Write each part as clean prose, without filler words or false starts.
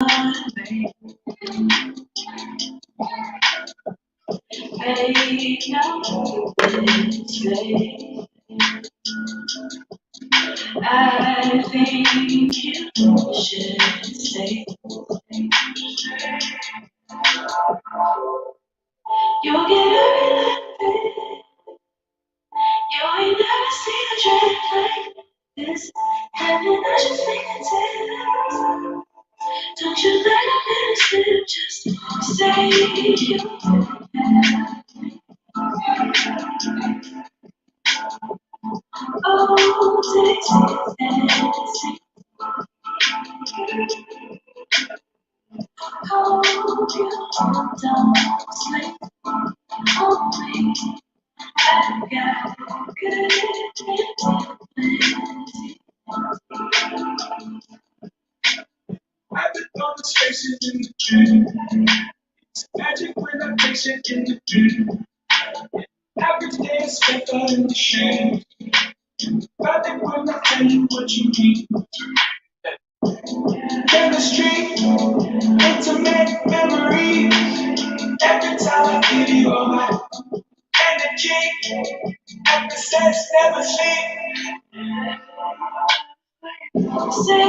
I think you should stay. You'll get everything. You ain't never seen a dream like this. Heaven at your fingertips. Don't you let a minute slip. Just say you have. Oh, taste it. Hope you don't sleep on me. I've got good plenty. I've been on the spaces in the dream. It's magic when I taste it in the dream. Every day is better in the shade. Nothing when I tell you what you need. Chemistry, intimate memories. Every time I give you all my energy, and the sex never sleep. Say you oh, say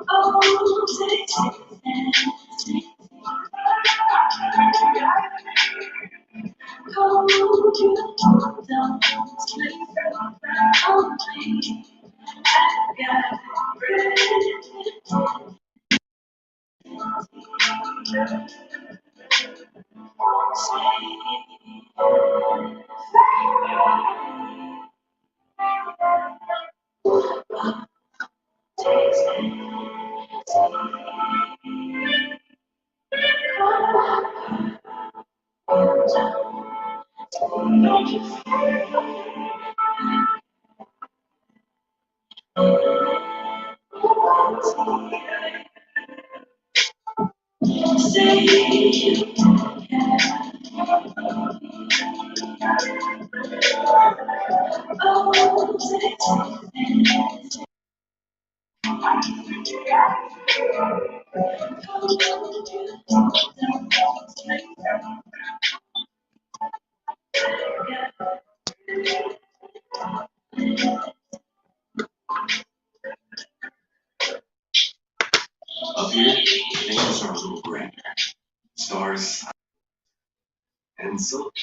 oh, you don't sleep on me. I got bread. Say you oh, up here, things are a little grander. Stars and silk.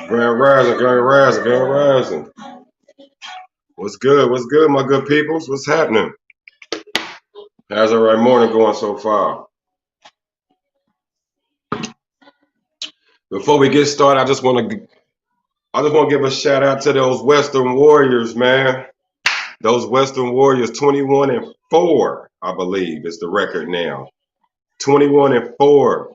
Grand Rising. What's good? What's good, my good peoples? What's happening? How's our right morning going so far? Before we get started, I just want to give a shout out to those Western Warriors, man. Those Western Warriors, 21-4, I believe, is the record now. 21-4.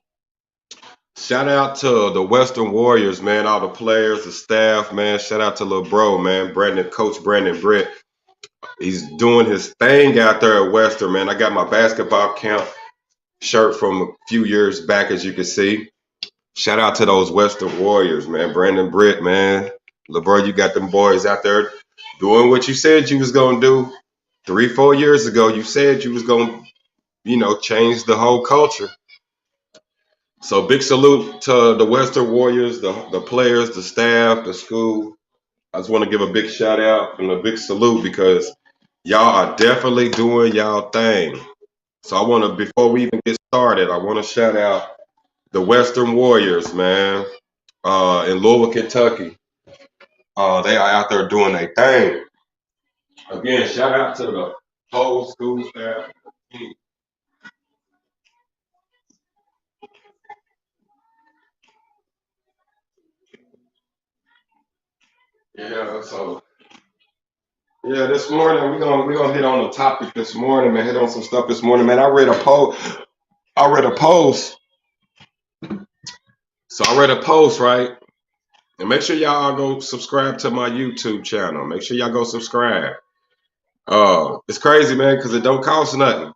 Shout out to the Western Warriors, man. All the players, the staff, man. Shout out to little bro, man. Coach Brandon Britt. He's doing his thing out there at Western, man. I got my basketball camp shirt from a few years back, as you can see. Shout out to those Western Warriors, man. Brandon Britt, man. LeBron, you got them boys out there doing what you said you was going to do 3-4 years ago. You said you was going to, change the whole culture. So big salute to the Western Warriors, the players, the staff, the school. I just want to give a big shout out and a big salute because y'all are definitely doing y'all thing. So before we even get started, I want to shout out the Western Warriors, man, in Louisville, Kentucky. They are out there doing their thing. Again, shout out to the whole school staff. Yeah, so yeah, this morning we gonna hit on a topic this morning, man. Hit on some stuff this morning, man. I read a post. So I read a post, right? And make sure y'all go subscribe to my YouTube channel. Make sure y'all go subscribe. It's crazy, man, because it don't cost nothing.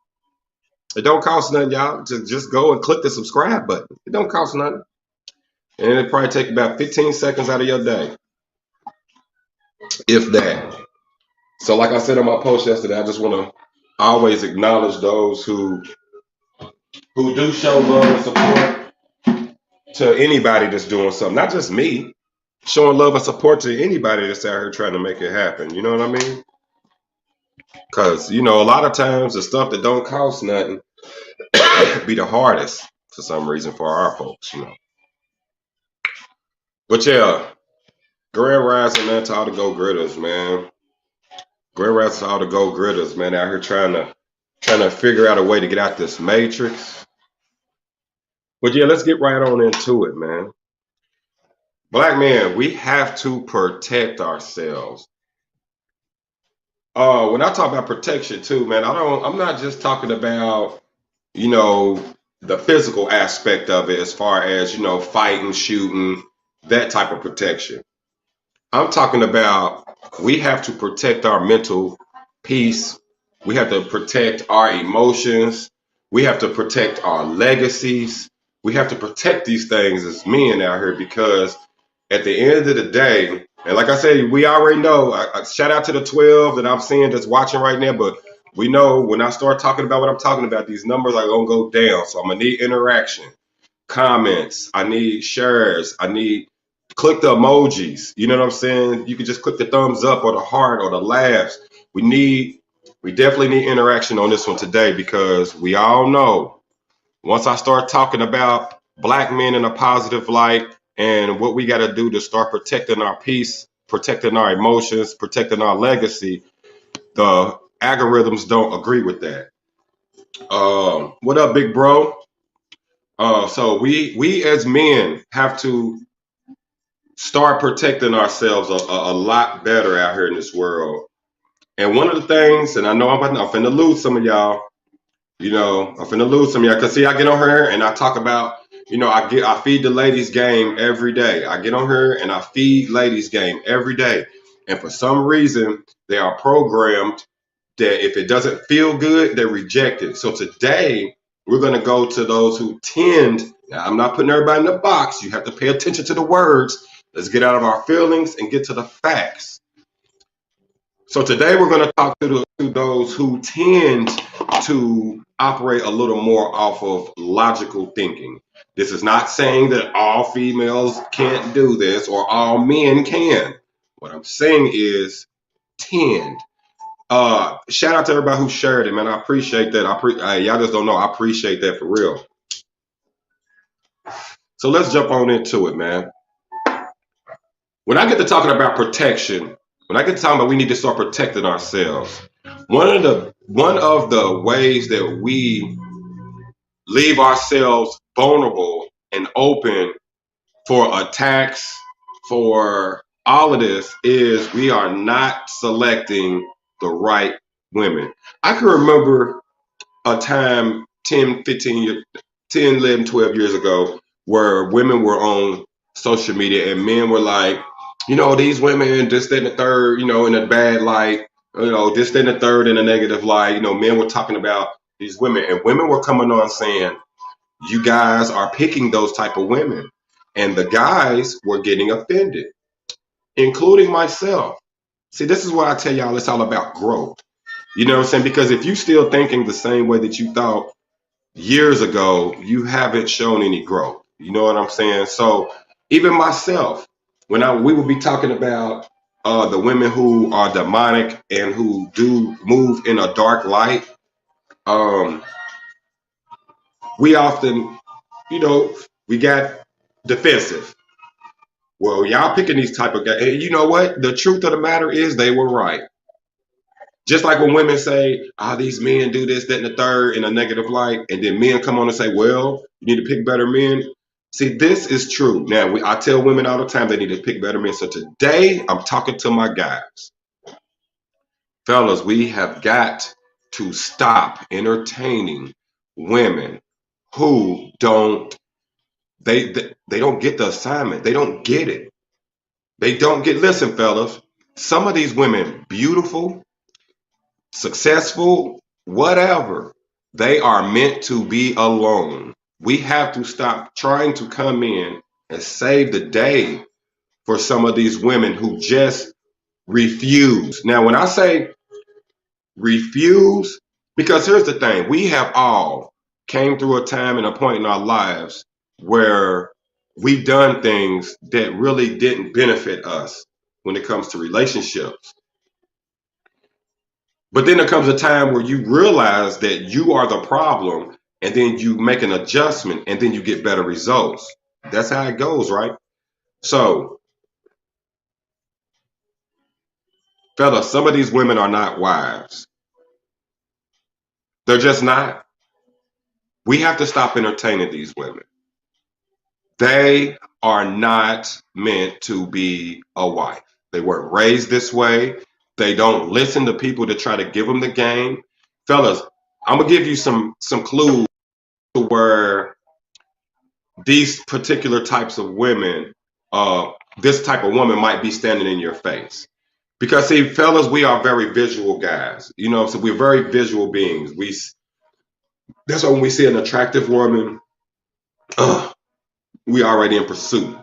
It don't cost nothing, y'all. Just go and click the subscribe button. It don't cost nothing. And it probably take about 15 seconds out of your day, if that. So like I said on my post yesterday, I just want to always acknowledge those who do show love and support to anybody that's doing something, not just me, showing love and support to anybody that's out here trying to make it happen. You know what I mean? Because, a lot of times the stuff that don't cost nothing be the hardest for some reason for our folks. But yeah, grand rising, man, to all the go gritters, man. Grand rising to all the go gritters, man, out here trying to figure out a way to get out this matrix. But yeah, let's get right on into it, man. Black men, we have to protect ourselves. When I talk about protection too, man, I'm not just talking about, you know, the physical aspect of it as far as, fighting, shooting, that type of protection. I'm talking about we have to protect our mental peace. We have to protect our emotions. We have to protect our legacies. We have to protect these things as men out here because at the end of the day, and like I said, we already know. Shout out to the 12 that I'm seeing that's watching right now. But we know when I start talking about what I'm talking about, these numbers are gonna go down. So I'm gonna need interaction, comments. I need shares. I need click the emojis. You know what I'm saying? You can just click the thumbs up or the heart or the laughs. We definitely need interaction on this one today because we all know once I start talking about black men in a positive light and what we got to do to start protecting our peace, protecting our emotions, protecting our legacy, the algorithms don't agree with that. What up, big bro? So we as men have to start protecting ourselves a lot better out here in this world. And one of the things, and I know I'm finna lose some of y'all, I'm finna lose some of y'all. Cause see, I get on here and I talk about, I feed the ladies game every day. I get on here and I feed ladies game every day. And for some reason, they are programmed that if it doesn't feel good, they reject it. So today, we're going to go to those who tend. Now, I'm not putting everybody in the box. You have to pay attention to the words. Let's get out of our feelings and get to the facts. So today, we're going to talk to those who tend to operate a little more off of logical thinking. This is not saying that all females can't do this or all men can. What I'm saying is tend. Shout out to everybody who shared it, man. I appreciate that. Y'all just don't know. I appreciate that for real. So let's jump on into it, man. When I get to talking about protection, when I get to talking about we need to start protecting ourselves, one of the ways that we leave ourselves vulnerable and open for attacks, for all of this, is we are not selecting the right women. I can remember a time 10, 15, 10, 11, 12 years ago where women were on social media and men were like, these women, this, that, and the third, in a bad light, this, that, and the third in a negative light. Men were talking about these women and women were coming on saying, you guys are picking those type of women. And the guys were getting offended, including myself. See, this is why I tell y'all it's all about growth. You know what I'm saying? Because if you still thinking the same way that you thought years ago, you haven't shown any growth. You know what I'm saying? So even myself, when we would be talking about the women who are demonic and who do move in a dark light, um, we often, you know, we got defensive. Well, y'all picking these type of guys. And you know what? The truth of the matter is they were right. Just like when women say, these men do this, that, and the third in a negative light, and then men come on and say, well, you need to pick better men. See, this is true. Now, I tell women all the time they need to pick better men. So today, I'm talking to my guys. Fellas, we have got to stop entertaining women who they don't get the assignment. They don't get it. They don't get, listen, fellas, some of these women, beautiful, successful, whatever, they are meant to be alone. We have to stop trying to come in and save the day for some of these women who just refuse. Now, when I say refuse, because here's the thing, we have all came through a time and a point in our lives where we've done things that really didn't benefit us when it comes to relationships. But then there comes a time where you realize that you are the problem, and then you make an adjustment, and then you get better results. That's how it goes, right? So, fellas, some of these women are not wives. They're just not. We have to stop entertaining these women. They are not meant to be a wife. They weren't raised this way. They don't listen to people that try to give them the game. Fellas, I'm gonna give you some clues to where these particular types of women, this type of woman might be standing in your face. Because see, fellas, we are very visual guys. You know, so we're very visual beings. That's why when we see an attractive woman, uh, we already in pursuit.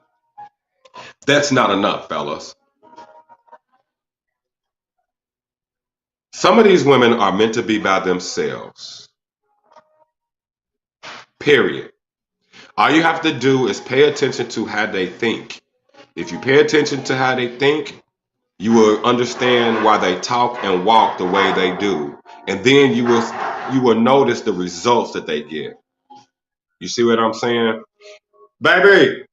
That's not enough, fellas. Some of these women are meant to be by themselves. Period. All you have to do is pay attention to how they think. If you pay attention to how they think, you will understand why they talk and walk the way they do. And then you will notice the results that they get. You see what I'm saying? Baby,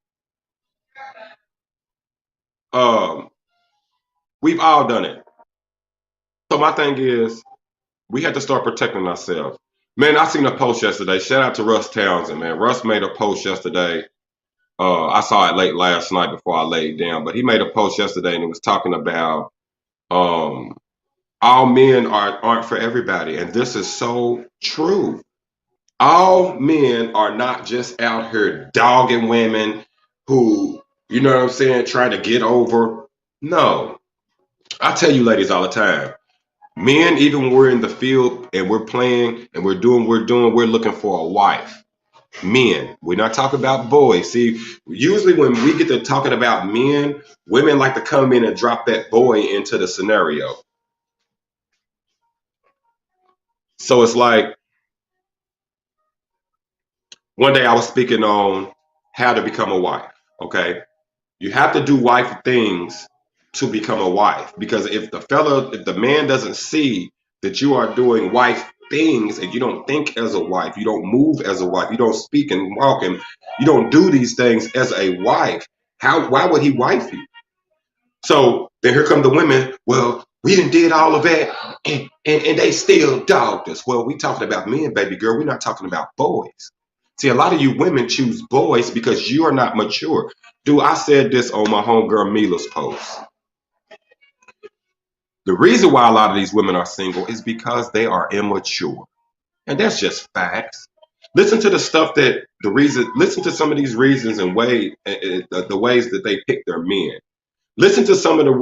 um, we've all done it. So my thing is, we have to start protecting ourselves. Man, I seen a post yesterday. Shout out to Russ Townsend, man. Russ made a post yesterday. I saw it late last night before I laid down, but he made a post yesterday and he was talking about um, all men aren't for everybody, and this is so true. All men are not just out here dogging women who, you know what I'm saying, trying to get over. No, I tell you, ladies, all the time. Men, even when we're in the field and we're playing and we're looking for a wife. Men, we're not talking about boys. See, usually when we get to talking about men, women like to come in and drop that boy into the scenario. So it's like one day I was speaking on how to become a wife. Okay. You have to do wife things to become a wife. Because if the man doesn't see that you are doing wife things and you don't think as a wife, you don't move as a wife, you don't speak and walk and you don't do these things as a wife, why would he wife you? So then here come the women. Well, we done did all of that and they still dogged us. Well, we talking about men, baby girl. We're not talking about boys. See, a lot of you women choose boys because you are not mature. Dude, I said this on my homegirl Mila's post. The reason why a lot of these women are single is because they are immature. And that's just facts. Listen to the stuff listen to some of these reasons and the ways that they pick their men. Listen to some of the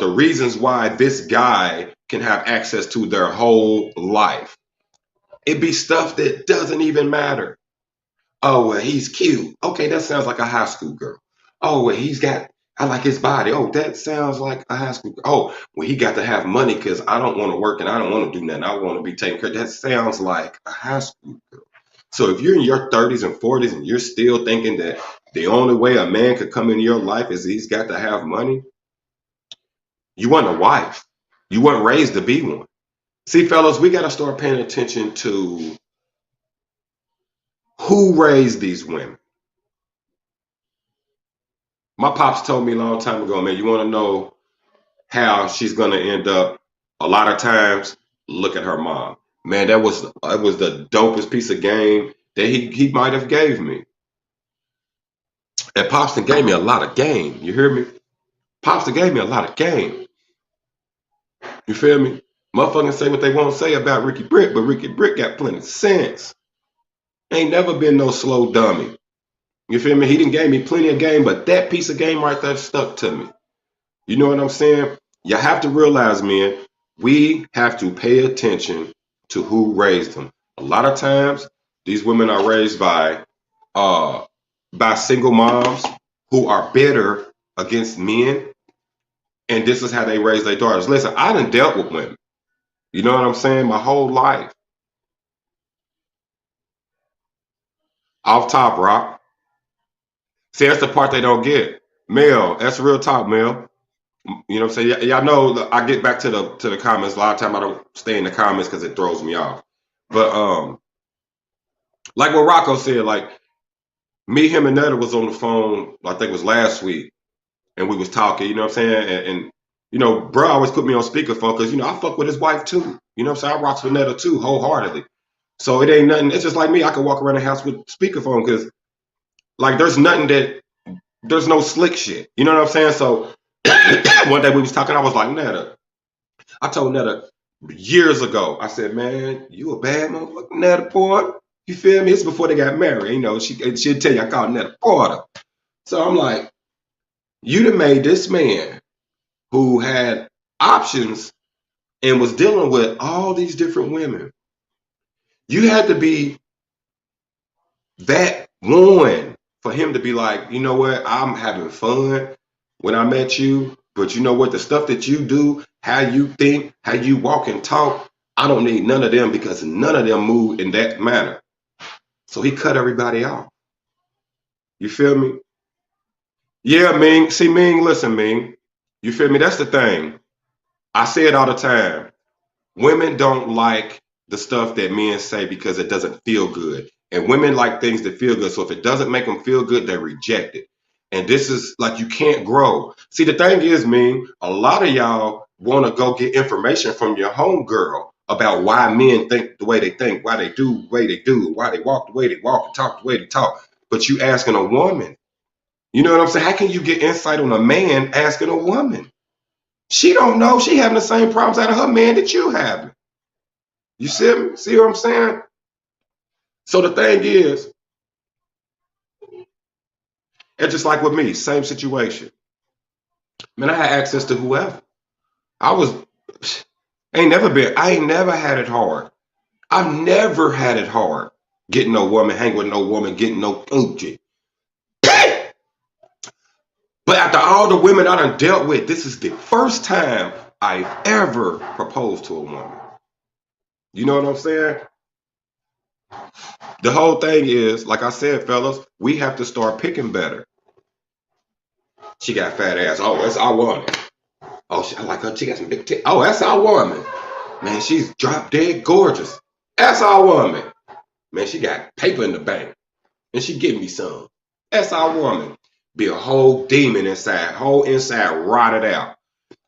reasons why this guy can have access to their whole life. It be stuff that doesn't even matter. Oh, well, he's cute. Okay, that sounds like a high school girl. Oh, well, I like his body. Oh, that sounds like a high school girl. Oh, well, he got to have money because I don't want to work and I don't want to do nothing. I want to be taken care of. That sounds like a high school girl. So if you're in your 30s and 40s and you're still thinking that the only way a man could come into your life is he's got to have money, you want a wife. You weren't raised to be one. See, fellas, we got to start paying attention to who raised these women. My pops told me a long time ago, man, you want to know how she's going to end up? A lot of times, look at her mom. Man, that was the dopest piece of game that he might have gave me. And Popston gave me a lot of game. You hear me? Popston gave me a lot of game. You feel me? Motherfuckers say what they want to say about Ricky Brick, but Ricky Brick got plenty of sense. Ain't never been no slow dummy. You feel me? He didn't gave me plenty of game, but that piece of game right there stuck to me. You know what I'm saying? You have to realize, man, we have to pay attention to who raised them. A lot of times, these women are raised by single moms who are bitter against men, and this is how they raise their daughters. Listen, I done dealt with women. You know what I'm saying? My whole life. Off top, Rock. See, that's the part they don't get. Mel, that's real talk, Mel. You know what I'm saying? Y'all know I get back to the comments. A lot of time I don't stay in the comments because it throws me off. But like what Rocco said, like me, him, and Netta was on the phone. I think it was last week, and we was talking. You know what I'm saying? And you know, bro always put me on speakerphone because you know I fuck with his wife too. You know what I'm saying? I rocks with Netta too wholeheartedly. So it ain't nothing. It's just like me. I can walk around the house with speakerphone because like there's nothing that there's no slick shit. You know what I'm saying? So one day we was talking. I was like, Netta. I told Netta years ago. I said, man, you a bad motherfucker, Netta Porter. You feel me? It's before they got married. You know, she'd tell you I called Netta Porter. So I'm like, you done made this man who had options and was dealing with all these different women. You had to be that one for him to be like, you know what, I'm having fun when I met you, but you know what, the stuff that you do, how you think, how you walk and talk, I don't need none of them because none of them move in that manner. So he cut everybody off. You feel me? Yeah, Ming. See, Ming, listen, Ming. You feel me? That's the thing. I say it all the time. Women don't like the stuff that men say because it doesn't feel good. And women like things that feel good. So if it doesn't make them feel good, they reject it. And this is like you can't grow. See, the thing is, Ming, a lot of y'all want to go get information from your homegirl about why men think the way they think, why they do the way they do, why they walk the way they walk and talk the way they talk. But you asking a woman, you know what I'm saying? How can you get insight on a man asking a woman? She don't know. She having the same problems out of her man that you having. You see what I'm saying? So the thing is, it's just like with me, same situation. Man, I had access to whoever. I was I ain't never had it hard. I've never had it hard getting no woman, hang with no woman, getting no coochie. But after all the women I done dealt with, this is the first time I've ever proposed to a woman. You know what I'm saying? The whole thing is, like I said, fellas, we have to start picking better. She got fat ass. Oh, that's our woman. Oh, I like her. She got some big tits. Oh, that's our woman. Man, she's drop dead gorgeous. That's our woman. Man, she got paper in the bank. And she give me some. That's our woman. Be a whole demon inside. Whole inside rotted out.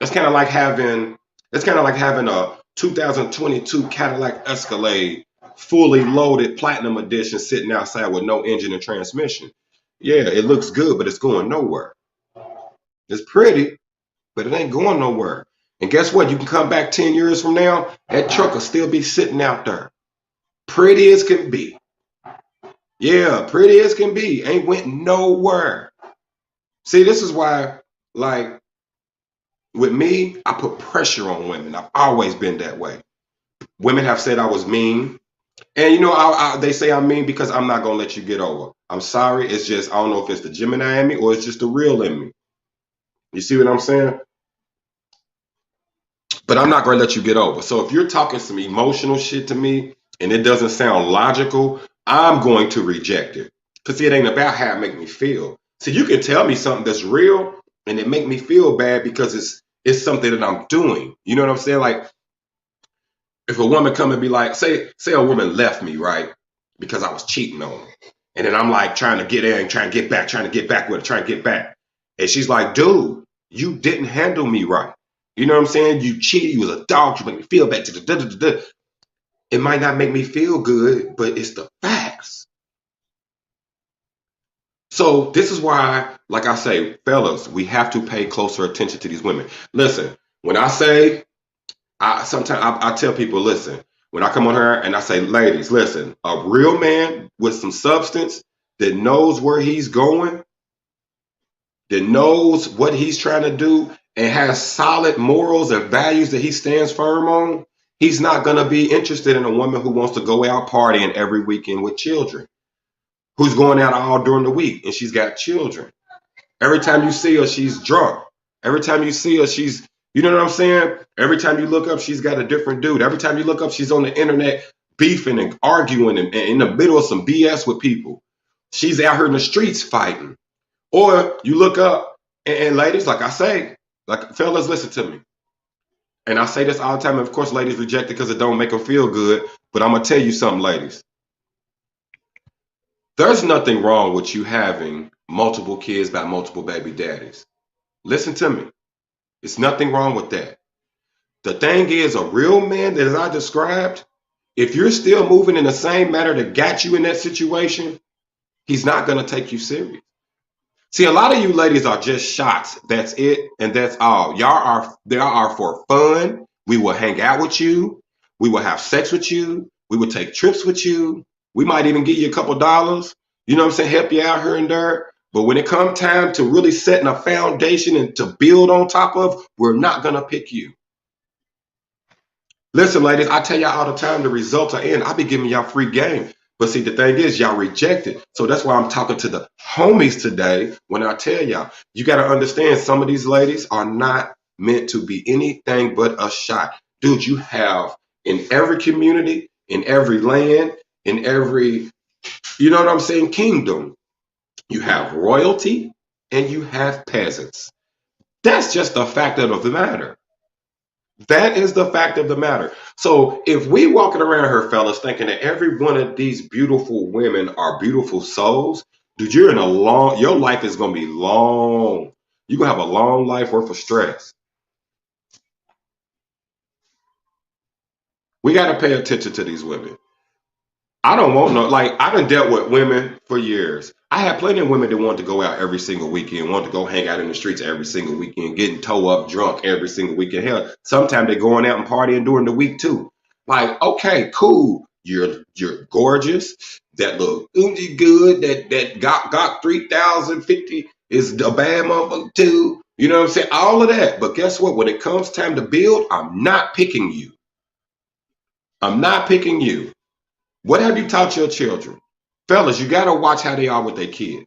It's kind of like having a 2022 Cadillac Escalade fully loaded platinum edition sitting outside with no engine and transmission. Yeah, it looks good, but it's going nowhere. It's pretty, but it ain't going nowhere. And guess what? You can come back 10 years from now, that truck will still be sitting out there. Pretty as can be. Yeah, pretty as can be. Ain't went nowhere. See, this is why, like, with me, I put pressure on women. I've always been that way. Women have said I was mean. And, you know, they say I'm mean because I'm not going to let you get over. I'm sorry. It's just, I don't know if it's the Gemini in me or it's just the real in me. You see what I'm saying? But I'm not going to let you get over. So if you're talking some emotional shit to me and it doesn't sound logical, I'm going to reject it. Because see, it ain't about how it make me feel. So you can tell me something that's real and it make me feel bad because it's something that I'm doing. You know what I'm saying? Like if a woman come and be like, say a woman left me, right? Because I was cheating on her. And then I'm like trying to get in, trying to get back with her, trying to get back. And she's like, dude, you didn't handle me right. You know what I'm saying? You cheated, you was a dog, you make me feel bad. It might not make me feel good, but it's the facts. So this is why, like I say, fellas, we have to pay closer attention to these women. Listen, when I say, I tell people, listen, when I come on here and I say, ladies, listen, a real man with some substance that knows where he's going, that knows what he's trying to do, and has solid morals and values that he stands firm on, he's not going to be interested in a woman who wants to go out partying every weekend with children, who's going out all during the week and she's got children. Every time you see her, she's drunk. Every time you see her, she's, you know what I'm saying? Every time you look up, she's got a different dude. Every time you look up, she's on the internet beefing and arguing and in the middle of some BS with people. She's out here in the streets fighting. Or you look up, and ladies, like I say, like fellas, listen to me. And I say this all the time. And of course, ladies reject it because it don't make them feel good. But I'm gonna tell you something, ladies. There's nothing wrong with you having multiple kids by multiple baby daddies. Listen to me. It's nothing wrong with that. The thing is, a real man that as I described, if you're still moving in the same manner that got you in that situation, he's not gonna take you serious. See, a lot of you ladies are just shots. That's it, and that's all. They are for fun. We will hang out with you. We will have sex with you. We will take trips with you. We might even give you a couple dollars. You know what I'm saying? Help you out here and there. But when it comes time to really setting a foundation and to build on top of, we're not gonna pick you. Listen, ladies, I tell y'all all the time the results are in. I be giving y'all free game. But see, the thing is, y'all reject it. So that's why I'm talking to the homies today when I tell y'all, you got to understand some of these ladies are not meant to be anything but a shot. Dude, you have in every community, in every land, in every, you know what I'm saying, kingdom, you have royalty and you have peasants. That's just a fact of the matter. That is the fact of the matter. So if we walking around here, fellas, thinking that every one of these beautiful women are beautiful souls, dude, you're in a long, your life is gonna be long. You're gonna have a long life worth of stress. We gotta pay attention to these women. I don't want no, like, I done dealt with women for years. I had plenty of women that wanted to go out every single weekend, wanted to go hang out in the streets every single weekend, getting toe up drunk every single weekend. Hell, sometimes they're going out and partying during the week too. Like, okay, cool. You're gorgeous. That look good. That got 3,050 is a bad motherfucker too. You know what I'm saying? All of that. But guess what? When it comes time to build, I'm not picking you. I'm not picking you. What have you taught your children? Fellas, you got to watch how they are with their kids.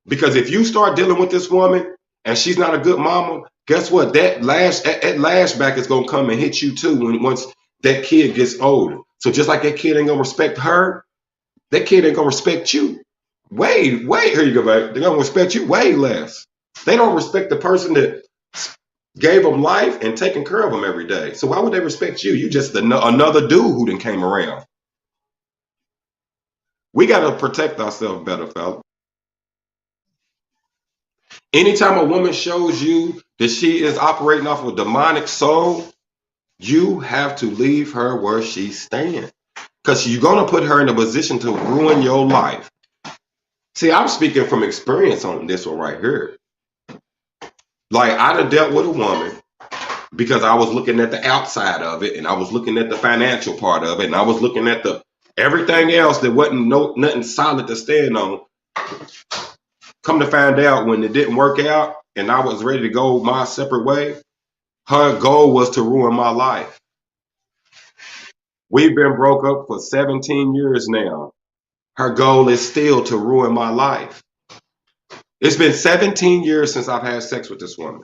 Because if you start dealing with this woman and she's not a good mama, guess what? That lashback is going to come and hit you too once that kid gets older. So just like that kid ain't going to respect her, that kid ain't going to respect you. Here you go, baby. They're going to respect you way less. They don't respect the person that gave them life and taking care of them every day. So why would they respect you? You just another dude who then came around. We got to protect ourselves better, fella. Anytime a woman shows you that she is operating off a demonic soul, you have to leave her where she stands. Because you're going to put her in a position to ruin your life. See, I'm speaking from experience on this one right here. Like, I done dealt with a woman because I was looking at the outside of it, and I was looking at the financial part of it, and I was looking at the everything else that wasn't nothing solid to stand on. Come to find out, when it didn't work out and I was ready to go my separate way, her goal was to ruin my life. We've been broke up for 17 years now. Her goal is still to ruin my life. It's been 17 years since I've had sex with this woman.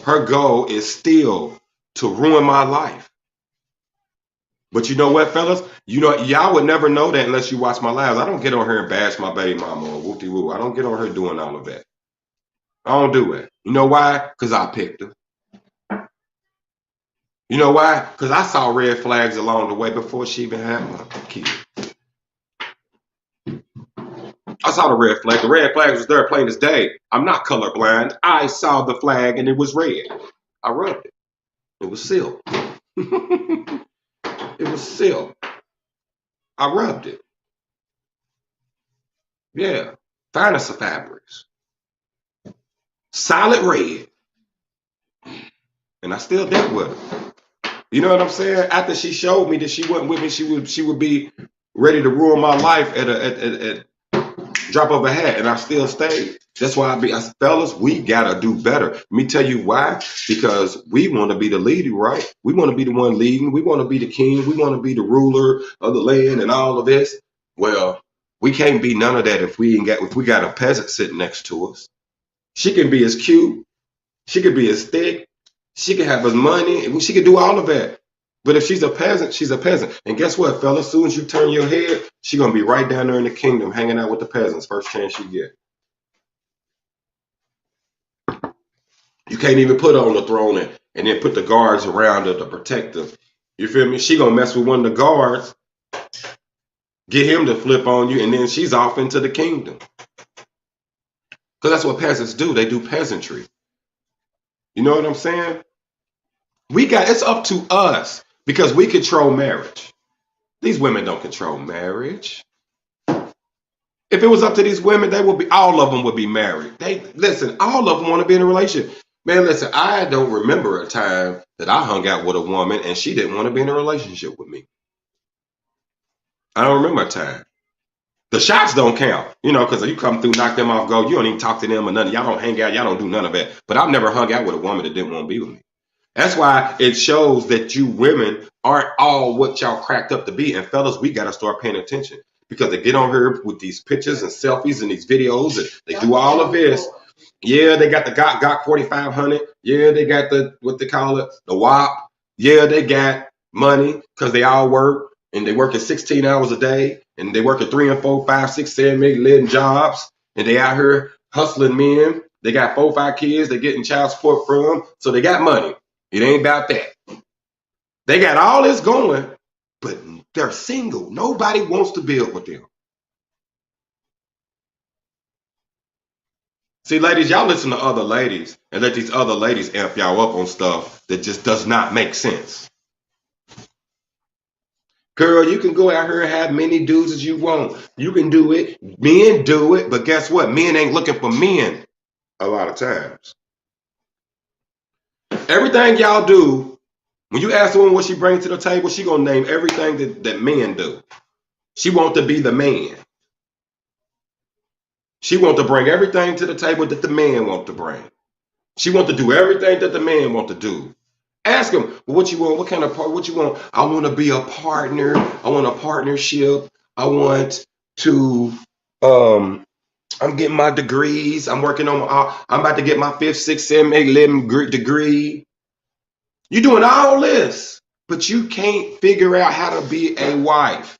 Her goal is still to ruin my life. But you know what, fellas? You know, y'all would never know that unless you watch my lives. I don't get on here and bash my baby mama or whoop-de-woo. I don't get on her doing all of that. I don't do it. You know why? Because I picked her. You know why? Because I saw red flags along the way before she even had my kid. I saw the red flag. The red flags was there plain as day. I'm not colorblind. I saw the flag and it was red. I rubbed it. It was silk. It was silk. I rubbed it. Yeah. finest of fabrics, solid red, and I still dealt with her. You know what I'm saying? After she showed me that she wasn't with me, she would be ready to ruin my life at drop of a hat, and I still stayed. That's why fellas, we gotta do better. Let me tell you why. Because we want to be the leader, right? We want to be the one leading. We want to be the king. We want to be the ruler of the land and all of this. Well, we can't be none of that if we got a peasant sitting next to us. She can be as cute. She could be as thick. She could have as money. She could do all of that. But if she's a peasant, she's a peasant. And guess what, fella? As soon as you turn your head, she's gonna be right down there in the kingdom, hanging out with the peasants. First chance you get. You can't even put her on the throne and then put the guards around her to protect her. You feel me? She gonna mess with one of the guards, get him to flip on you, and then she's off into the kingdom. Because that's what peasants do. They do peasantry. You know what I'm saying? It's up to us because we control marriage. These women don't control marriage. If it was up to these women, all of them would be married. Listen, all of them want to be in a relationship. Man, listen, I don't remember a time that I hung out with a woman and she didn't want to be in a relationship with me. I don't remember a time. The shots don't count, because you come through, knock them off, go, you don't even talk to them or nothing. Y'all don't hang out, y'all don't do none of that. But I've never hung out with a woman that didn't want to be with me. That's why it shows that you women aren't all what y'all cracked up to be. And fellas, we got to start paying attention because they get on here with these pictures and selfies and these videos and they do all of this. Yeah, they got the Gok 4500. Yeah, they got what they call it, the WAP. Yeah, they got money because they all work and they working 16 hours a day and they working 3 and 4, 5, 6, 7, 8, 11 jobs and they out here hustling men. They got 4, 5 kids. They getting child support from, so they got money. It ain't about that. They got all this going, but they're single. Nobody wants to build with them. See, ladies, y'all listen to other ladies and let these other ladies amp y'all up on stuff that just does not make sense. Girl, you can go out here and have many dudes as you want. You can do it. Men do it, but guess what? Men ain't looking for men a lot of times. Everything y'all do, when you ask a woman what she brings to the table, she gonna name everything that men do. She want to be the man. She want to bring everything to the table that the man want to bring. She want to do everything that the man want to do. Ask him, well, what you want? What kind of part? What you want? I want to be a partner. I want a partnership. I want to. I'm getting my degrees. I'm working on. I'm about to get my 5th, 6th, 7th, 8th, 11th degree. You're doing all this, but you can't figure out how to be a wife.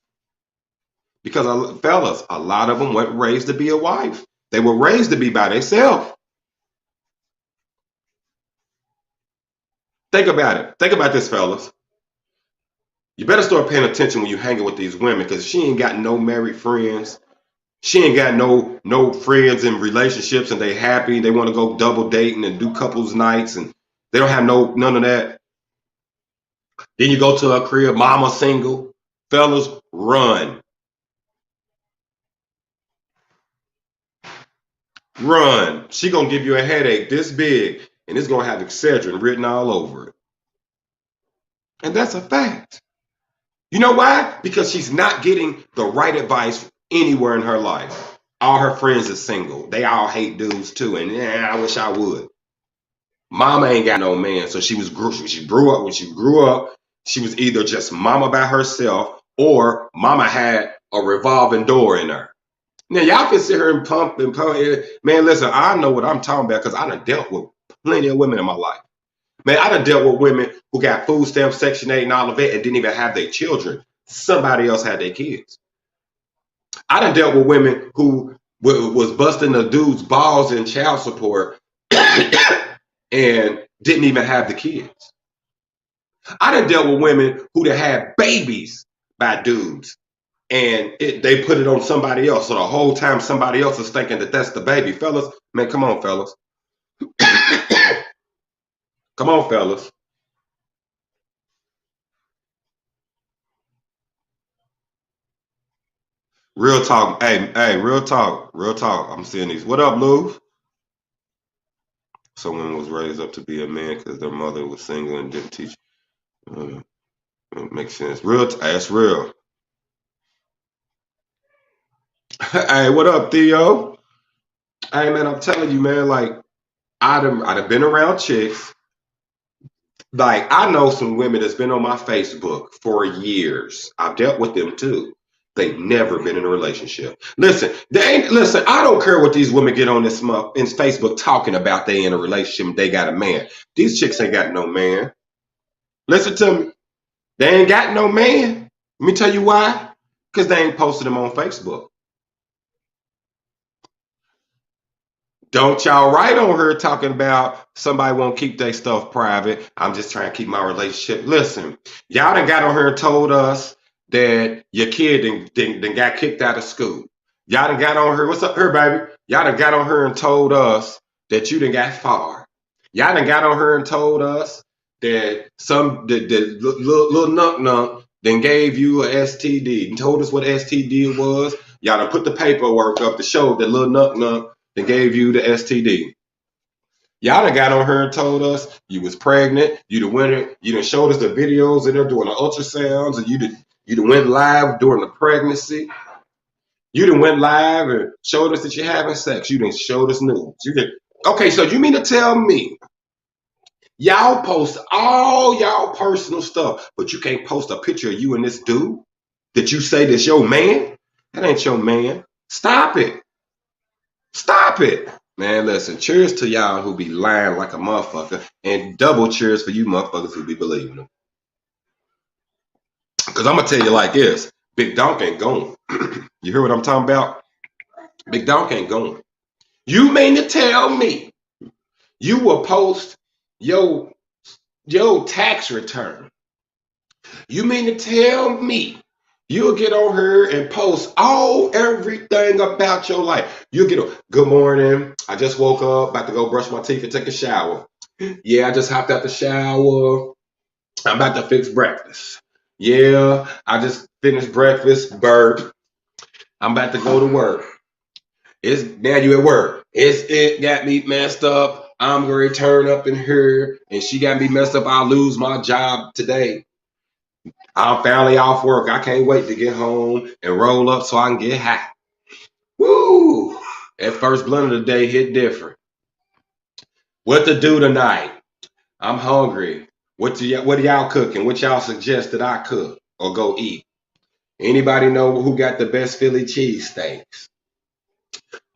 Because fellas, a lot of them weren't raised to be a wife. They were raised to be by themselves. Think about it. Think about this, fellas. You better start paying attention when you hanging with these women because she ain't got no married friends. She ain't got no friends in relationships and they happy. They want to go double dating and do couples nights and they don't have none of that. Then you go to her crib, mama single. Fellas, run. Run. She gonna give you a headache this big and it's gonna have Excedrin written all over it. And that's a fact. You know why? Because she's not getting the right advice anywhere in her life. All her friends are single. They all hate dudes too. And I wish I would. Mama ain't got no man. So she grew up, when she grew up, she was either just mama by herself or mama had a revolving door in her. Now, y'all can sit here and pump. Man, listen, I know what I'm talking about because I done dealt with plenty of women in my life. Man, I done dealt with women who got food stamps, Section 8 and all of it and didn't even have their children. Somebody else had their kids. I done dealt with women who was busting the dude's balls in child support and didn't even have the kids. I done dealt with women who had babies by dudes and they put it on somebody else. So the whole time somebody else is thinking that that's the baby. Fellas, man, come on, fellas. Come on, fellas. Real talk. Hey, real talk. Real talk. I'm seeing these. What up, Lou? Someone was raised up to be a man because their mother was single and didn't teach. Uh, it makes sense. That's real. Hey, what up, Theo? Hey, man, I'm telling you, man, like, I'd have been around chicks. Like, I know some women that's been on my Facebook for years. I've dealt with them too. They've never been in a relationship. Listen, I don't care what these women get on this in Facebook talking about they in a relationship, they got a man. These chicks ain't got no man. Listen to me. They ain't got no man. Let me tell you why. Because they ain't posted them on Facebook. Don't y'all write on her talking about somebody won't keep their stuff private. I'm just trying to keep my relationship. Listen, y'all done got on here and told us that your kid done got kicked out of school. Y'all done got on her. What's up, her baby? Y'all done got on her and told us that you done got fired. Y'all done got on her and told us that the little nunk then gave you a STD and told us what STD was. Y'all done put the paperwork up to show that little nunk that gave you the STD. Y'all done got on her and told us you was pregnant. You done showed us the videos and they're doing the ultrasounds, and you done went live during the pregnancy. You done went live and showed us that you're having sex. You done showed us nudes. Okay, so you mean to tell me y'all post all y'all personal stuff, but you can't post a picture of you and this dude that you say that's your man? That ain't your man. Stop it. Stop it. Man, listen, cheers to y'all who be lying like a motherfucker, and double cheers for you motherfuckers who be believing them. Because I'm going to tell you like this, Big Donk ain't going. You hear what I'm talking about? Big Donk ain't going. You mean to tell me you will post your tax return? You mean to tell me you'll get on her and post everything about your life? You'll get on, good morning. I just woke up, about to go brush my teeth and take a shower. Yeah, I just hopped out the shower. I'm about to fix breakfast. Yeah, I just finished breakfast, burp. I'm about to go to work. Now you at work. It got me messed up. I'm gonna turn up in here, and she got me messed up. I'll lose my job today. I'm finally off work. I can't wait to get home and roll up so I can get high. Woo! That first blunt of the day hit different. What to do tonight? I'm hungry. What are y'all cooking? What y'all suggest that I cook or go eat? Anybody know who got the best Philly cheesesteaks?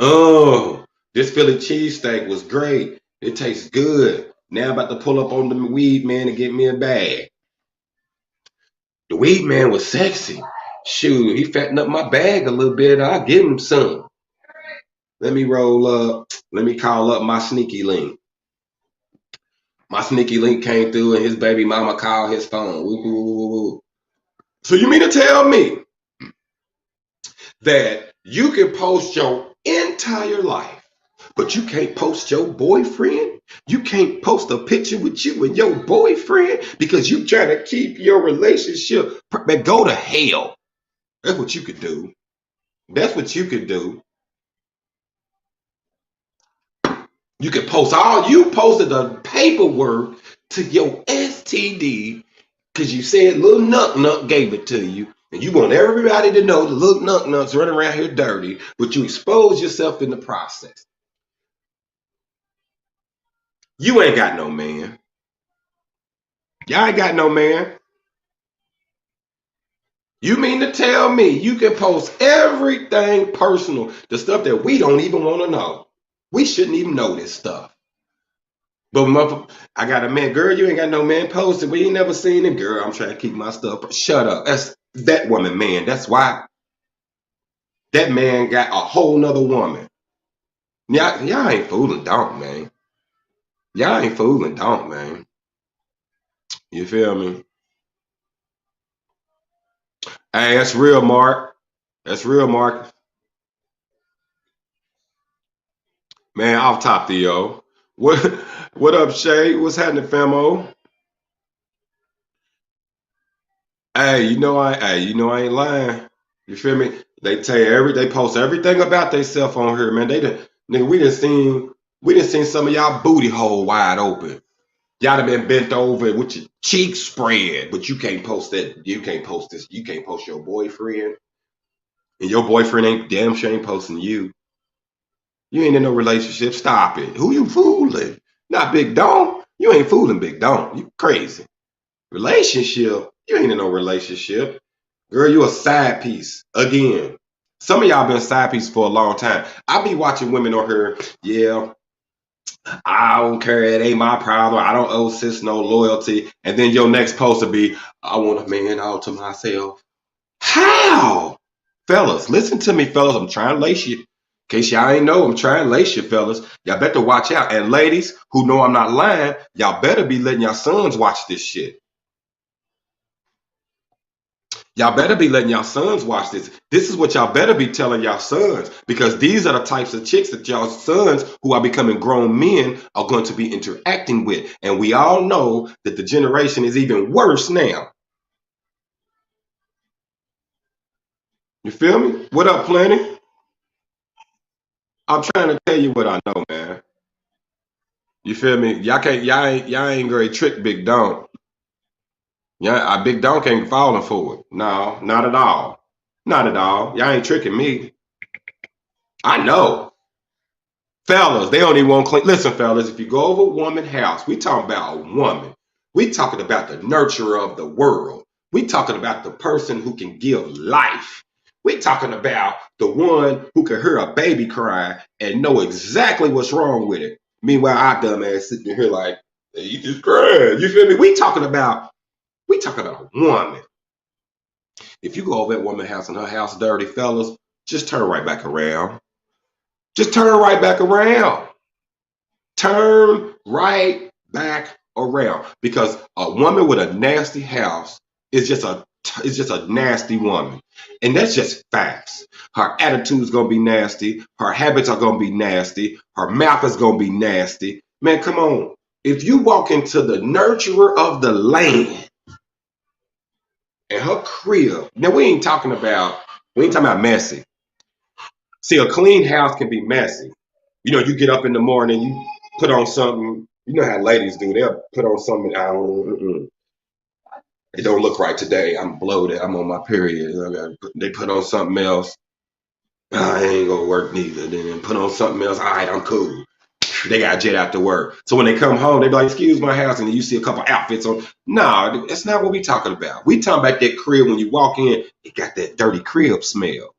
Oh, this Philly cheesesteak was great. It tastes good. Now I'm about to pull up on the weed man and get me a bag. The weed man was sexy. Shoot, he fattened up my bag a little bit. I'll give him some. Let me roll up. Let me call up my sneaky link. My sneaky link came through and his baby mama called his phone. Woo, woo, woo, woo. So you mean to tell me that you can post your entire life, but you can't post your boyfriend? You can't post a picture with you and your boyfriend because you trying to keep your relationship. Man, go to hell. That's what you could do. That's what you could do. You could you posted the paperwork to your STD because you said little nut gave it to you. And you want everybody to know the little nuts running around here dirty, but you expose yourself in the process. You ain't got no man. Y'all ain't got no man. You mean to tell me you can post everything personal, the stuff that we don't even want to know? We shouldn't even know this stuff. But I got a man. Girl, you ain't got no man posted. We ain't never seen him. Girl, I'm trying to keep my stuff. Shut up. That's that woman, man. That's why that man got a whole nother woman. Y'all ain't fooling Donk, man. Y'all ain't fooling Donk, man. You feel me? Hey, that's real, Mark. That's real, Mark. Man, off top, Theo. What what up, Shay? What's happening, famo? Hey, you know I ain't lying. You feel me? They post everything about themselves on here, man. Nigga, we done seen some of y'all booty hole wide open. Y'all done been bent over with your cheeks spread, but you can't post that. You can't post this. You can't post your boyfriend, and your boyfriend ain't damn sure ain't posting you. You ain't in no relationship. Stop it. Who you fooling? Not Big Donk. You ain't fooling Big Donk. You crazy. Relationship? You ain't in no relationship. Girl, you a side piece. Again. Some of y'all been side piece for a long time. I be watching women on here, yeah, I don't care, it ain't my problem. I don't owe sis no loyalty. And then your next post will be, I want a man all to myself. How? Fellas, listen to me, fellas. I'm trying to lace you. In case y'all ain't know, I'm trying to lace you, fellas. Y'all better watch out. And ladies who know I'm not lying, y'all better be letting y'all sons watch this shit. Y'all better be letting y'all sons watch this. This is what y'all better be telling y'all sons, because these are the types of chicks that y'all sons who are becoming grown men are going to be interacting with. And we all know that the generation is even worse now. You feel me? What up, Plenty? I'm trying to tell you what I know, man. You feel me? Y'all ain't great trick Big Donk. Yeah, Big Donk ain't falling for it. No, not at all. Not at all. Y'all ain't tricking me. I know. Fellas, they don't even want clean. Listen, fellas, if you go over a woman's house, we talking about a woman. We talking about the nurturer of the world. We talking about the person who can give life. We talking about the one who can hear a baby cry and know exactly what's wrong with it. Meanwhile, our dumb ass sitting here like, hey, you just cried. You feel me? We talking about a woman. If you go over that woman's house and her house dirty, fellas, just turn right back around. Just turn right back around. Turn right back around, because a woman with a nasty house is just a nasty woman, and that's just facts. Her attitude's gonna be nasty. Her habits are gonna be nasty. Her mouth is gonna be nasty. Man, come on. If you walk into the nurturer of the land and her crib, now we ain't talking about messy. See, a clean house can be messy. You get up in the morning, you put on something. You know how ladies do. They'll put on something. I don't, it don't look right today. I'm bloated. I'm on my period. They put on something else. I ain't gonna work neither. Then put on something else. All right, I'm cool. They got jet out to work. So when they come home, they be like, "Excuse my house," and then you see a couple outfits on. No, that's not what we talking about. We talking about that crib when you walk in. It got that dirty crib smell.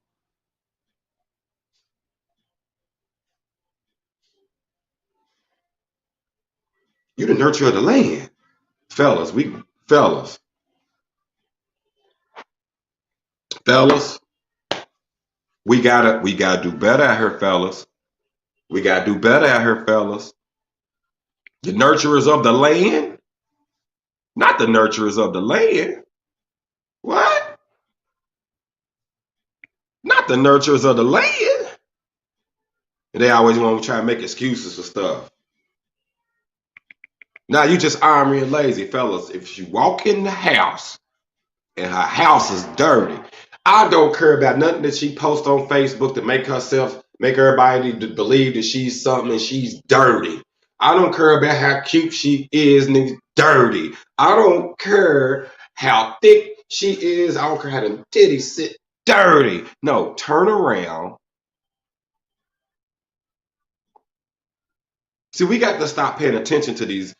You the nurturer of the land, fellas. Fellas, fellas. We gotta do better out here, fellas. We gotta do better out here, fellas. The nurturers of the land, not the nurturers of the land. What? Not the nurturers of the land. And they always want to try and make excuses for stuff. Now you just ornery and lazy, fellas. If you walk in the house and her house is dirty, I don't care about nothing that she posts on Facebook to make everybody to believe that she's something and she's dirty. I don't care about how cute she is and it's dirty. I don't care how thick she is. I don't care how them titties sit dirty. No, turn around. See, we got to stop paying attention to these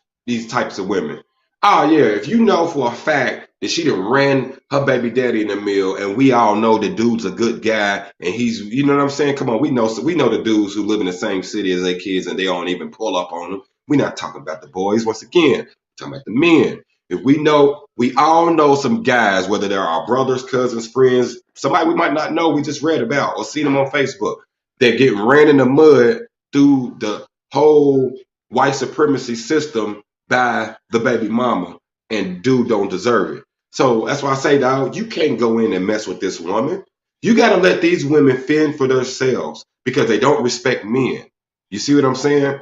types of women. Oh yeah, if you know for a fact that she done ran her baby daddy in the mill, and we all know the dude's a good guy, and he's, you know what I'm saying? Come on, we know the dudes who live in the same city as their kids, and they don't even pull up on them. We're not talking about the boys. Once again, we're talking about the men. If we all know some guys, whether they're our brothers, cousins, friends, somebody we might not know, we just read about or seen them on Facebook, that get ran in the mud through the whole white supremacy system by the baby mama, and dude don't deserve it. So that's why I say, dog, you can't go in and mess with this woman. You got to let these women fend for themselves because they don't respect men. You see what I'm saying?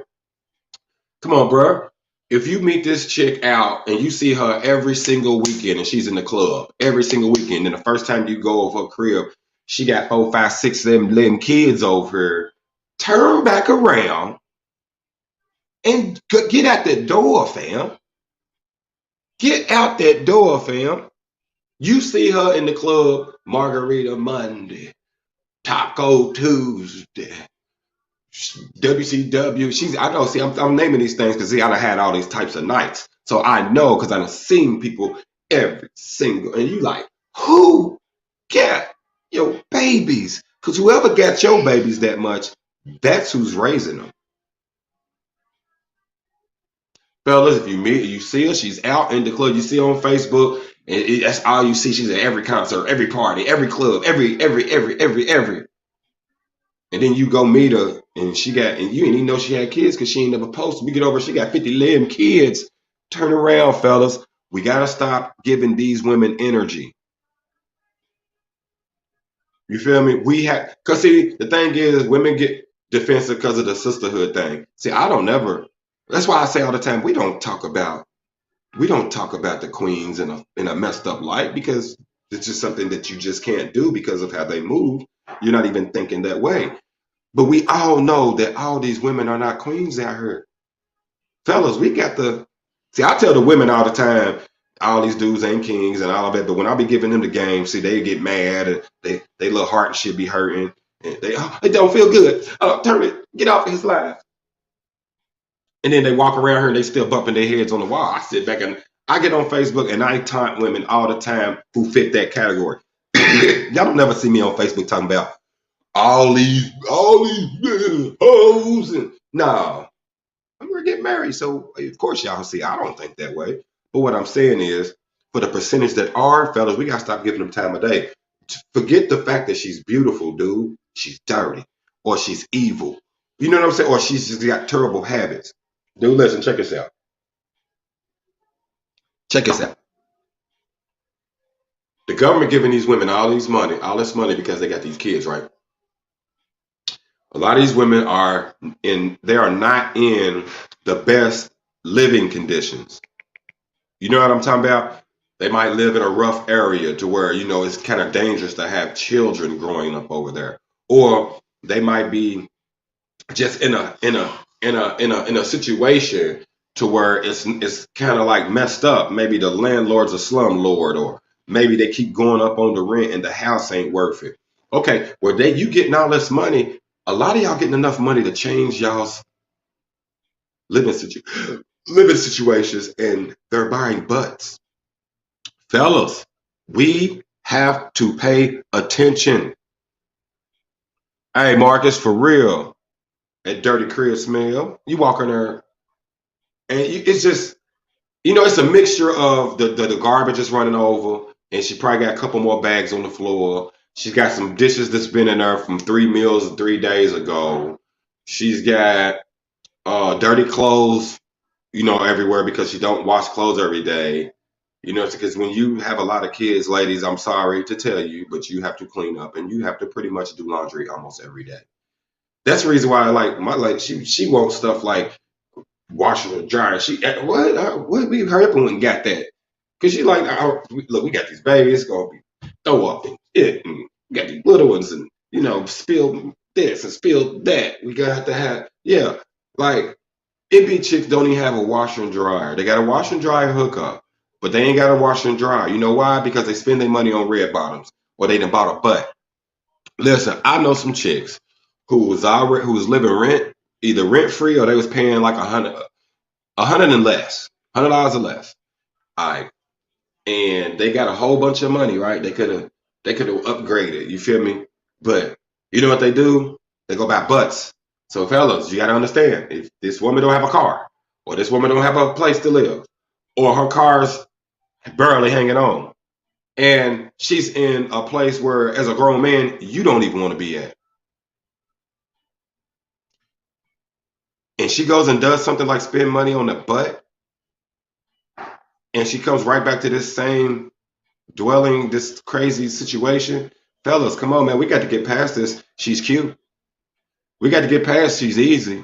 Come on, bro. If you meet this chick out and you see her every single weekend and she's in the club every single weekend, and the first time you go over her crib, She got 4, 5, 6 of them kids over here. Turn back around and get out that door, fam. Get out that door, fam. You see her in the club, Margarita Monday, Taco Tuesday, WCW. I know, see, I'm naming these things because, see, I done had all these types of nights. So I know because I done seen people every single, and you like, who got your babies? Because whoever got your babies that much, that's who's raising them. Fellas, if you see her, she's out in the club. You see her on Facebook, and that's all you see. She's at every concert, every party, every club, every. And then you go meet her, and you didn't even know she had kids because she ain't never posted. We get over, she got 50 limb kids. Turn around, fellas. We gotta stop giving these women energy. You feel me? Cause see, the thing is, women get defensive because of the sisterhood thing. See, I don't never. That's why I say all the time, we don't talk about the queens in a messed up light because it's just something that you just can't do because of how they move. You're not even thinking that way. But we all know that all these women are not queens out here. Fellas, we got the see, I tell the women all the time, all these dudes ain't kings and all of that, but when I be giving them the game, see, they get mad and they little heart and shit be hurting. And it don't feel good. Turn it, get off his life. And then they walk around here and they still bumping their heads on the wall. I sit back and I get on Facebook and I taunt women all the time who fit that category. Y'all don't never see me on Facebook talking about all these hoes and no. I'm gonna get married. So of course y'all see I don't think that way. But what I'm saying is for the percentage that are fellas, we gotta stop giving them time of day. Forget the fact that she's beautiful, dude. She's dirty. Or she's evil. You know what I'm saying? Or she's just got terrible habits. Dude, listen, check this out. Check this out. The government giving these women all this money because they got these kids, right? A lot of these women they are not in the best living conditions. You know what I'm talking about? They might live in a rough area to where, it's kind of dangerous to have children growing up over there. Or they might be just in a situation to where it's kind of like messed up. Maybe the landlord's a slum lord, or maybe they keep going up on the rent and the house ain't worth it. Okay, well you getting all this money, a lot of y'all getting enough money to change y'all's living situations, and they're buying butts. Fellas, we have to pay attention. Hey, Marcus, for real, that dirty crib smell. You walk in there, and it's just, it's a mixture of the garbage is running over, and she probably got a couple more bags on the floor. She's got some dishes that's been in there from 3 meals 3 days ago. She's got dirty clothes, everywhere because she don't wash clothes every day. Because when you have a lot of kids, ladies, I'm sorry to tell you, but you have to clean up and you have to pretty much do laundry almost every day. That's the reason why I like she wants stuff like washing and drying. She what we hurry up and got that because she like look, we got these babies, it's gonna be throw up and shit, and we got these little ones and spill this and spill that. We got to have like it be chicks don't even have a washer and dryer. They got a washer and dryer hookup, but they ain't got a washer and dryer. You know why? Because they spend their money on red bottoms or they done bought a butt. Listen, I know some chicks who was living rent, either rent free or they was paying like $100 and less, $100 or less. All right, and they got a whole bunch of money, right? They could have upgraded. You feel me? But you know what they do? They go buy butts. So fellas, you gotta understand, if this woman don't have a car, or this woman don't have a place to live, or her car's barely hanging on, and she's in a place where, as a grown man, you don't even want to be at, and she goes and does something like spend money on a butt, and she comes right back to this same dwelling, this crazy situation. Fellas, come on, man, we got to get past this. She's cute. We got to get past she's easy.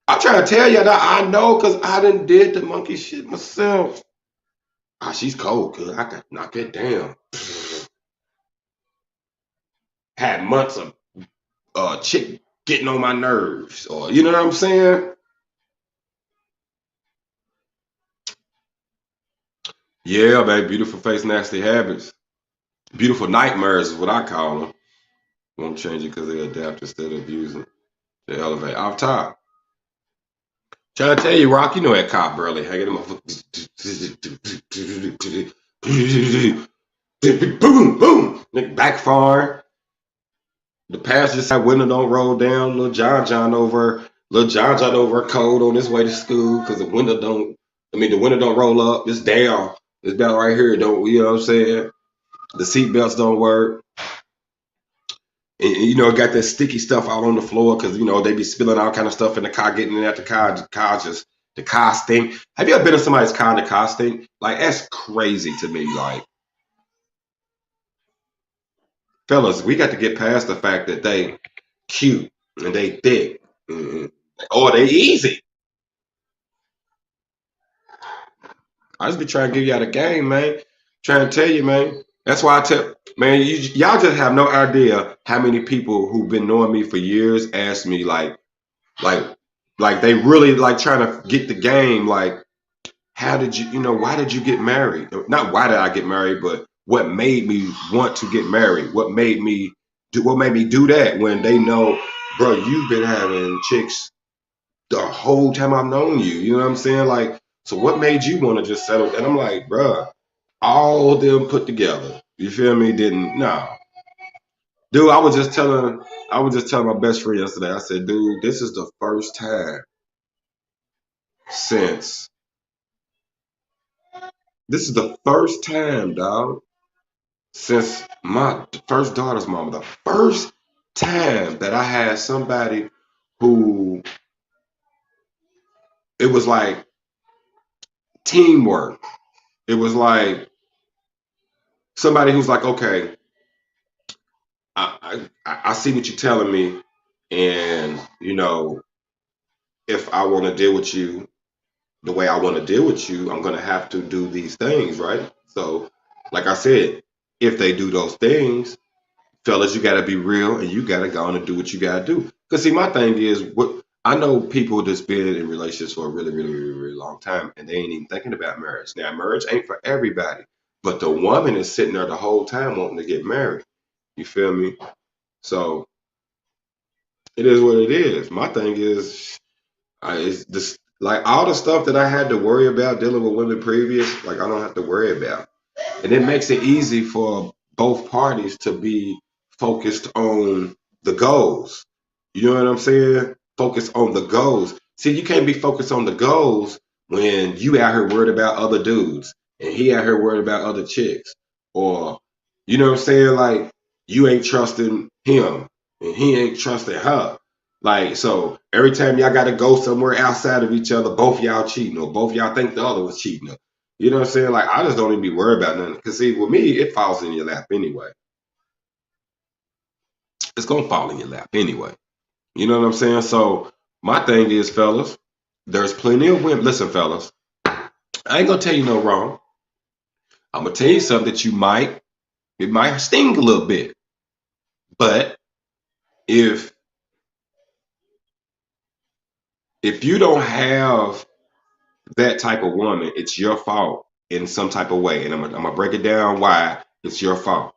I'm trying to tell you that I know because I done did the monkey shit myself. Ah, she's cold, cuz I got to knock it down. had months of chick getting on my nerves, or you know what I'm saying? Yeah, baby, beautiful face, nasty habits. Beautiful nightmares is what I call them. Won't change it because they adapt instead of using. They elevate. Off top. Trying to tell you, Rock, you know that cop Burley hanging him up. Boom, boom. Nigga backfire. The passenger side window don't roll down. Little John John over a cold on his way to school because the window don't roll up. It's down. It's down right here. Don't, you know what I'm saying? The seat belts don't work. And, you know, it got that sticky stuff out on the floor because, you know, they be spilling all kind of stuff in the car, getting in at the car stink. Have you ever been in somebody's car and the car stink? Like, that's crazy to me. Like, fellas, we got to get past the fact that they cute and they thick. Or they easy. I just be trying to give y'all the game, man. Trying to tell you, man. That's why I tell, man, y'all just have no idea how many people who've been knowing me for years ask me, like, like they really like trying to get the game. Like, how did you, why did you get married? Not why did I get married, but what made me want to get married? What made me do that when they know, bro, you've been having chicks the whole time I've known you. You know what I'm saying? Like, so what made you want to just settle? And I'm like, bro, all of them put together. You feel me? Didn't no. Dude, I was just telling my best friend yesterday. I said, dude, this is the first time since this is the first time, dog, since my first daughter's mama, the first time that I had somebody who it was like teamwork. It was like somebody who's like, okay, I see what you're telling me, and if I want to deal with you the way I want to deal with you, I'm gonna have to do these things, right? So, like I said, if they do those things, fellas, you gotta be real and you gotta go on and do what you gotta do. Cause see, my thing is, what I know people that's been in relationships for a really, really, really, really long time, and they ain't even thinking about marriage. Now, marriage ain't for everybody, but the woman is sitting there the whole time wanting to get married. You feel me? So it is what it is. My thing is, it's this like all the stuff that I had to worry about dealing with women previous, like I don't have to worry about. And it makes it easy for both parties to be focused on the goals. You know what I'm saying? Focus on the goals. See, you can't be focused on the goals when you out here worried about other dudes and he out here worried about other chicks. Or, you know what I'm saying? Like, you ain't trusting him and he ain't trusting her. Like, so every time y'all got to go somewhere outside of each other, both y'all cheating or both y'all think the other was cheating. You know what I'm saying? Like, I just don't even be worried about nothing. Because, see, with me, it falls in your lap anyway. It's going to fall in your lap anyway. You know what I'm saying? So, my thing is, fellas, there's plenty of women. Listen, fellas, I ain't going to tell you no wrong. I'm going to tell you something that it might sting a little bit. But if you don't have that type of woman, it's your fault in some type of way. And I'm going to break it down why it's your fault.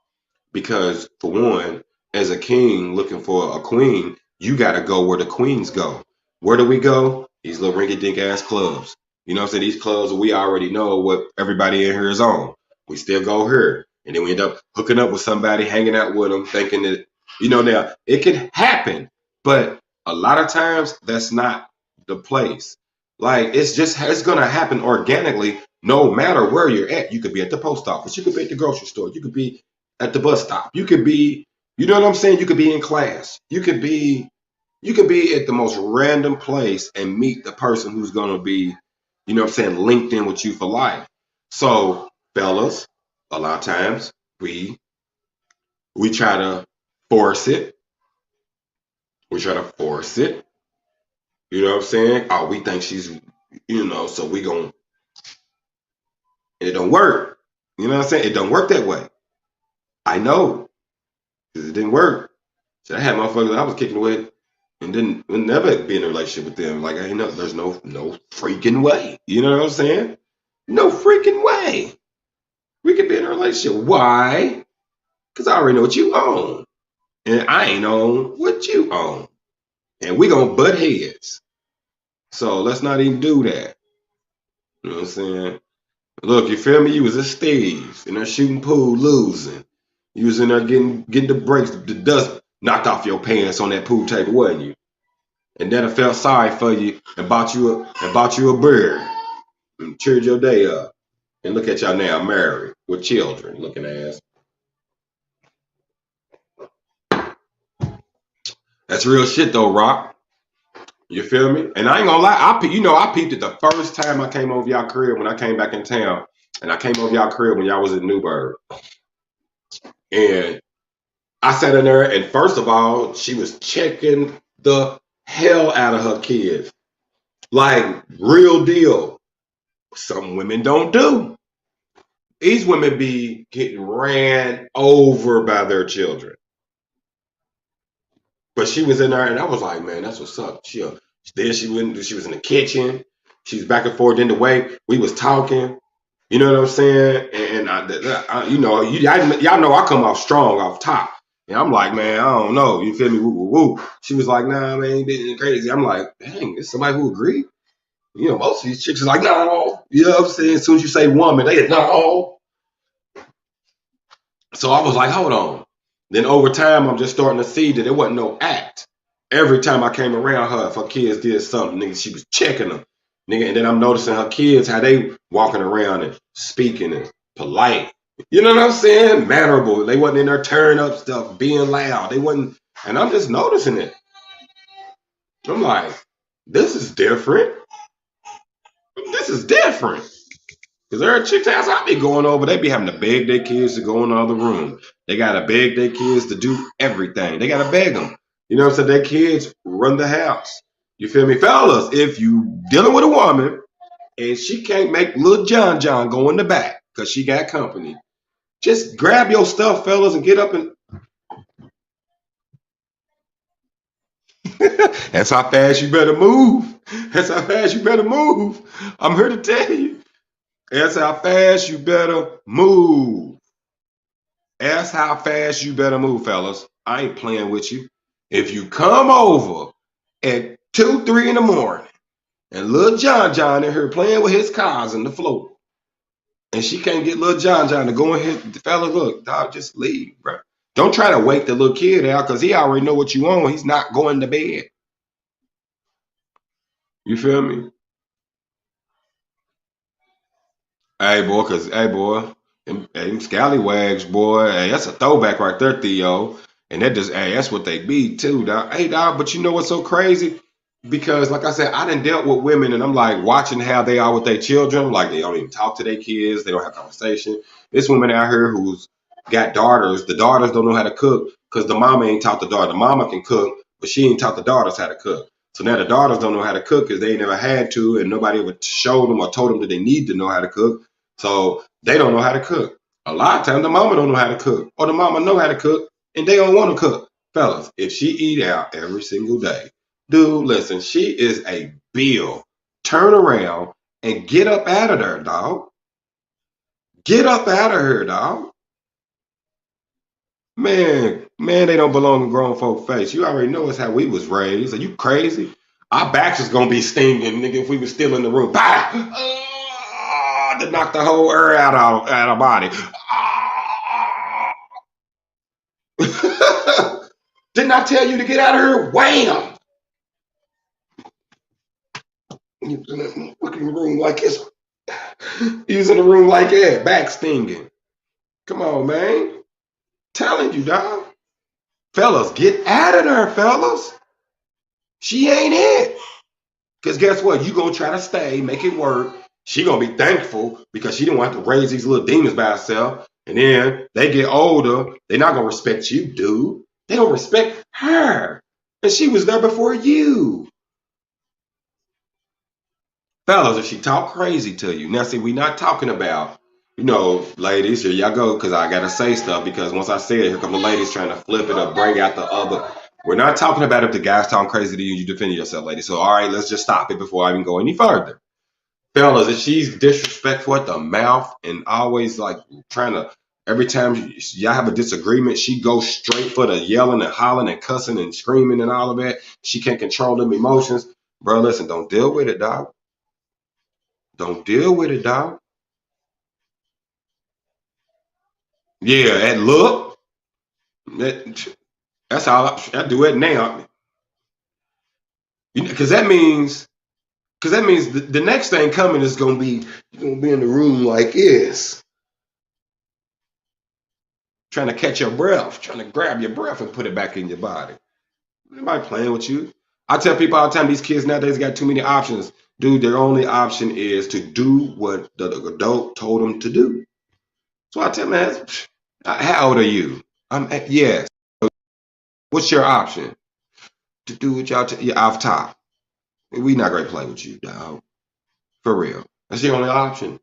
Because for one, as a king looking for a queen, you got to go where the queens go. Where do we go? These little rinky-dink ass clubs. You know what I'm saying? These clubs, we already know what everybody in here is on. We still go here. And then we end up hooking up with somebody, hanging out with them, thinking that, now it can happen. But a lot of times that's not the place. Like, it's going to happen organically no matter where you're at. You could be at the post office. You could be at the grocery store. You could be at the bus stop. You could be, you know what I'm saying? You could be in class. You could be at the most random place and meet the person who's gonna be, you know what I'm saying, linked in with you for life. So, fellas, a lot of times we try to force it. We try to force it. You know what I'm saying? Oh, we think she's, so we gonna, it don't work. You know what I'm saying? It don't work that way. I know, because it didn't work. So I had motherfuckers I was kicking with and then would never be in a relationship with them. Like, ain't no, there's no freaking way. You know what I'm saying? No freaking way. We could be in a relationship. Why? Because I already know what you own. And I ain't own what you own. And we gonna butt heads. So let's not even do that. You know what I'm saying? Look, you feel me? You was a Steve's in there shooting pool, losing. You was in there getting the brakes, the dust knocked off your pants on that pool table, wasn't you? And then I felt sorry for you and bought you a beer and cheered your day up. And look at y'all now, married with children, looking ass. That's real shit though, Rock. You feel me? And I ain't gonna lie, I peeped it the first time I came over y'all crib when I came back in town, and I came over y'all crib when y'all was in Newburgh, and I sat in there, and first of all, she was checking the hell out of her kids, like real deal. Some women don't do. These women be getting ran over by their children. But she was in there, and I was like, man, that's what's up. Then she went. She was in the kitchen. She was back and forth in the way we was talking. You know what I'm saying? And y'all know I come off strong off top. And I'm like, man, I don't know. You feel me? Woo, woo, woo. She was like, nah, man, you been crazy. I'm like, dang, it's somebody who agree. You know, most of these chicks are like, no. You know what I'm saying? As soon as you say woman, they no. So I was like, hold on. Then over time, I'm just starting to see that it wasn't no act. Every time I came around her, if her kids did something, nigga, she was checking them. Nigga, and then I'm noticing her kids, how they walking around and speaking and polite. You know what I'm saying? Mannerable. They wasn't in there tearing up stuff, being loud. They wasn't, and I'm just noticing it. I'm like, this is different. This is different. Because there are chicks house I be going over, they be having to beg their kids to go in the other room. They gotta beg their kids to do everything. They gotta beg them. You know what I'm saying? Their kids run the house. You feel me? Fellas, if you dealing with a woman and she can't make little John John go in the back because she got company, just grab your stuff, fellas, and get up and that's how fast you better move. That's how fast you better move. I'm here to tell you. That's how fast you better move. That's how fast you better move, fellas. I ain't playing with you. If you come over at 2, 3 in the morning and little John John in here playing with his cars on the floor, and she can't get little John John to go in here, fella, look, dog, just leave, bro. Don't try to wake the little kid out because he already know what you want. He's not going to bed. You feel me? Hey boy, them scallywags, boy, hey, that's a throwback right there, Theo. And that just, hey, that's what they be too, dog. Hey, dog, but you know what's so crazy? Because, like I said, I done dealt with women, and I'm like watching how they are with their children. Like they don't even talk to their kids, they don't have conversation. This woman out here who's got daughters. The daughters don't know how to cook because the mama ain't taught the daughter. The mama can cook, but she ain't taught the daughters how to cook. So now the daughters don't know how to cook because they ain't never had to, and nobody ever showed them or told them that they need to know how to cook. So they don't know how to cook. A lot of times the mama don't know how to cook, or the mama know how to cook, and they don't want to cook. Fellas, if she eat out every single day, dude, listen, she is a bill. Turn around and get up out of there, dog. Get up out of here, dog. Man, they don't belong in grown folk face. You already know it's how we was raised. Are you crazy? Our backs was gonna be stinging, nigga, if we was still in the room. Bah! To knock the whole air out of our body. Didn't I tell you to get out of here? Wham! You was in the fucking room like this. You was in the room like that, back stinging. Come on, man. Telling you, dog. Fellas, get out of there, fellas. She ain't it. Because guess what? You gonna try to stay, make it work. She gonna be thankful because she didn't want to raise these little demons by herself. And then they get older, they're not gonna respect you, dude. They don't respect her. And she was there before you. Fellas, if she talk crazy to you, now see, we not talking about You know, ladies, here y'all go, because I gotta say stuff. Because once I say it, here come the ladies trying to flip it or bring out the other. We're not talking about if the guy's talking crazy to you, you defend yourself, ladies. So, all right, let's just stop it before I even go any further. Fellas, if she's disrespectful at the mouth and always like trying to, every time y'all have a disagreement, she goes straight for the yelling and hollering and cussing and screaming and all of that. She can't control them emotions. Bro, listen, don't deal with it, dog. Don't deal with it, dog. Yeah, that look, that, that's how I do it now. Because that means, the next thing coming is gonna be you're gonna be in the room like this, trying to catch your breath, trying to grab your breath and put it back in your body. Nobody playing with you. I tell people all the time, these kids nowadays got too many options. Dude, their only option is to do what the adult told them to do. So I tell them, man, how old are you? Yes. What's your option? To do what y'all you're off top. We not gonna play with you, dog. For real. That's your only option.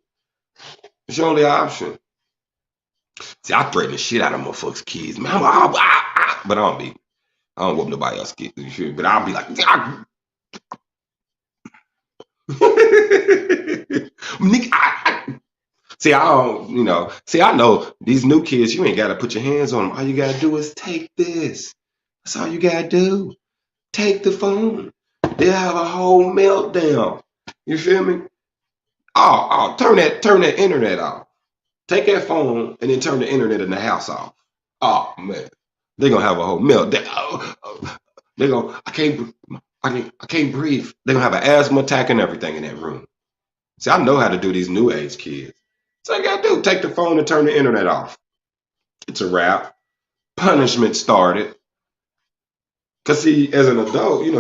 It's your only option. See, I threaten the shit out of motherfuckers' kids, man. But I don't whoop nobody else's kids. But I'll be like, Nick, see, I don't, see, I know these new kids, you ain't got to put your hands on them. All you got to do is take this. That's all you got to do. Take the phone. They'll have a whole meltdown. You feel me? Turn that internet off. Take that phone and then turn the internet in the house off. Oh man, they're gonna have a whole meltdown. They're gonna, I can't breathe. They're gonna have an asthma attack and everything in that room. See, I know how to do these new age kids. So you gotta do, take the phone and turn the internet off. It's a wrap. Punishment started. Cause see, as an adult, you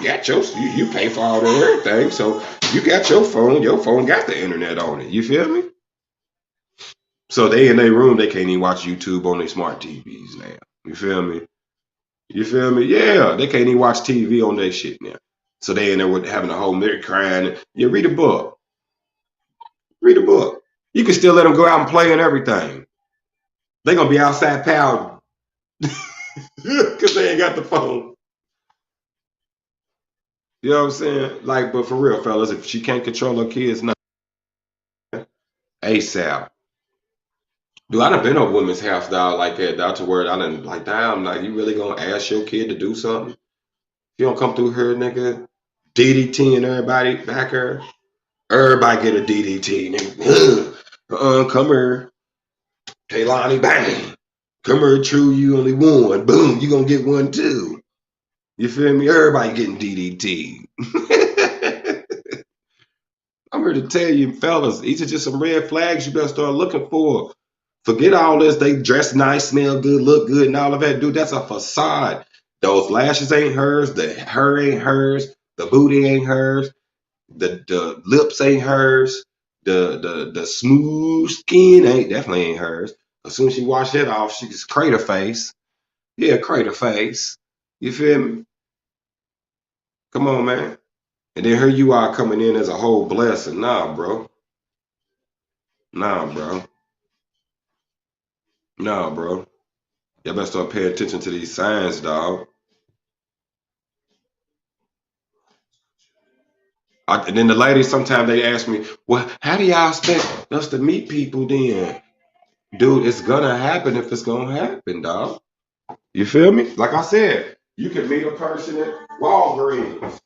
got you pay for all that everything. So you got your phone got the internet on it. You feel me? So they in their room, they can't even watch YouTube on their smart TVs now. You feel me? You feel me? Yeah, they can't even watch TV on their shit now. So they in there with having a whole mirror crying. Yeah, read a book. Read a book. You can still let them go out and play and everything. They gonna be outside pouting because they ain't got the phone. You know what I'm saying? Like, but for real, fellas, if she can't control her kids, no. ASAP. Dude, I done been to a woman's house, dog, like that, dog, to where I done, like, damn, like, you really gonna ask your kid to do something? If you don't come through here, nigga, DDT and everybody back here. Everybody get a DDT, nigga. Come here. Taylani, bang. Come here, true, you only one. Boom, you gonna get one too. You feel me? Everybody getting DDT. I'm here to tell you, fellas, these are just some red flags you better start looking for. Forget all this. They dress nice, smell good, look good, and all of that. Dude, that's a facade. Those lashes ain't hers. The hair ain't hers. The booty ain't hers. The lips ain't hers. The smooth skin definitely ain't hers. As soon as she wash that off, she just crater face. Yeah, crater face. You feel me? Come on, man. And then here you are coming in as a whole blessing. Nah, bro. Nah, bro. Nah, bro. Y'all better start paying attention to these signs, dog. And then the ladies, sometimes they ask me, well, how do y'all expect us to meet people then? Dude, it's gonna happen if it's gonna happen, dog. You feel me? Like I said, you can meet a person at Walgreens.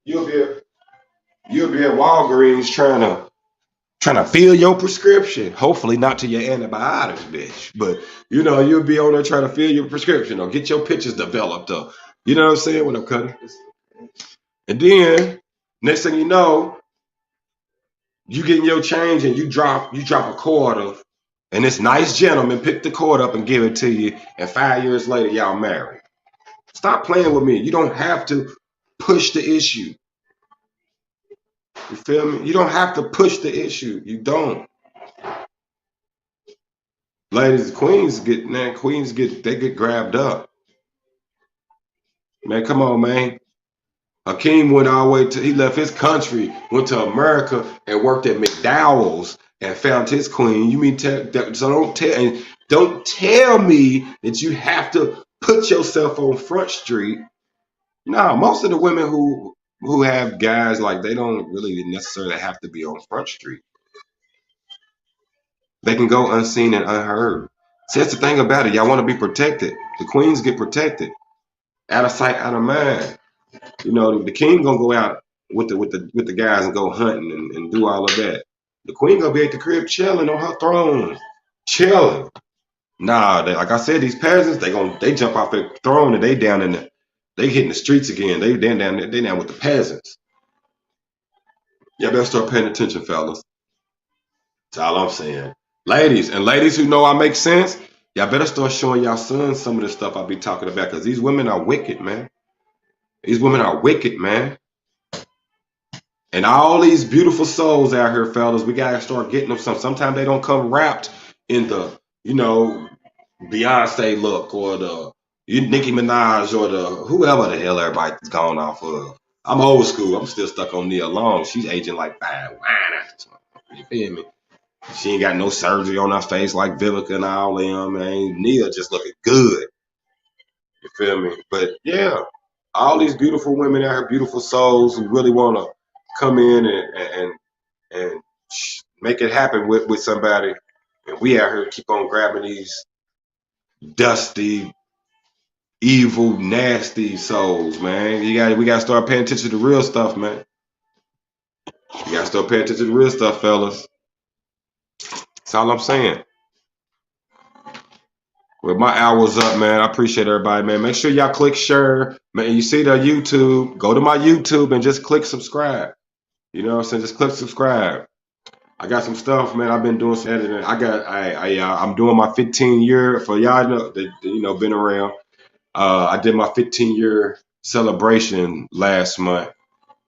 You'll be at, you'll be at Walgreens trying to fill your prescription. Hopefully not to your antibiotics, bitch. But you'll be on there trying to fill your prescription or get your pictures developed or you know what I'm saying when I'm cutting. And then next thing you know, you getting your change and you drop a quarter, and this nice gentleman pick the quarter up and give it to you, and 5 years later y'all married. Stop playing with me. You don't have to push the issue. You feel me? You don't have to push the issue. You don't. Ladies, queens get they get grabbed up. Man, come on, man. Hakeem went all the way to, he left his country, went to America and worked at McDowell's and found his queen. You mean so don't tell me that you have to put yourself on Front Street. No, most of the women who have guys, like, they don't really necessarily have to be on Front Street. They can go unseen and unheard. See, that's the thing about it. Y'all want to be protected. The queens get protected. Out of sight, out of mind. You know, the king gonna go out with the guys and go hunting and do all of that. The queen gonna be at the crib chilling on her throne, chilling. Nah, like I said, these peasants, they jump off their throne and they down in they hitting the streets again. They down there, they down with the peasants. Y'all better start paying attention, fellas. That's all I'm saying. Ladies who know I make sense, y'all better start showing y'all sons some of the stuff I be talking about, because these women are wicked, man. These women are wicked, man. And all these beautiful souls out here, fellas, we gotta start getting them some. Sometimes they don't come wrapped in the, Beyonce look or the Nicki Minaj or the whoever the hell everybody's gone off of. I'm old school. I'm still stuck on Nia Long. She's aging like fine wine after 20. You feel me? She ain't got no surgery on her face like Vivica and all them, man. Nia just looking good. You feel me? But yeah, all these beautiful women out here, beautiful souls who really want to come in and make it happen with somebody. And we out here keep on grabbing these dusty, evil, nasty souls, man. We gotta start paying attention to the real stuff, man. We gotta start paying attention to the real stuff, fellas. That's all I'm saying. Well, my hour's up, man. I appreciate everybody, man. Make sure y'all click share. Man, you see the YouTube, go to my YouTube and just click subscribe. You know what I'm saying? Just click subscribe. I got some stuff, man. I've been doing some editing. I'm doing my 15-year for y'all that been around. I did my 15-year celebration last month,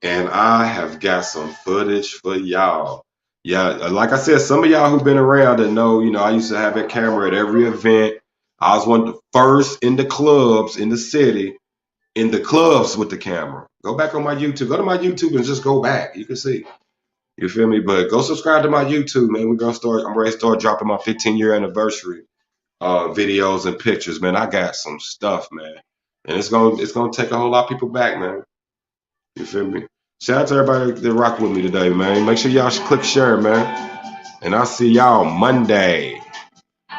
and I have got some footage for y'all. Yeah, like I said, some of y'all who've been around that know, I used to have a camera at every event. I was one of the first in the clubs in the city, in the clubs with the camera. Go back on my YouTube. Go to my YouTube and just go back. You can see. You feel me? But go subscribe to my YouTube, man. I'm ready to start dropping my 15-year anniversary videos and pictures, man. I got some stuff, man. And it's gonna take a whole lot of people back, man. You feel me? Shout out to everybody that rock with me today, man. Make sure y'all click share, man. And I'll see y'all Monday.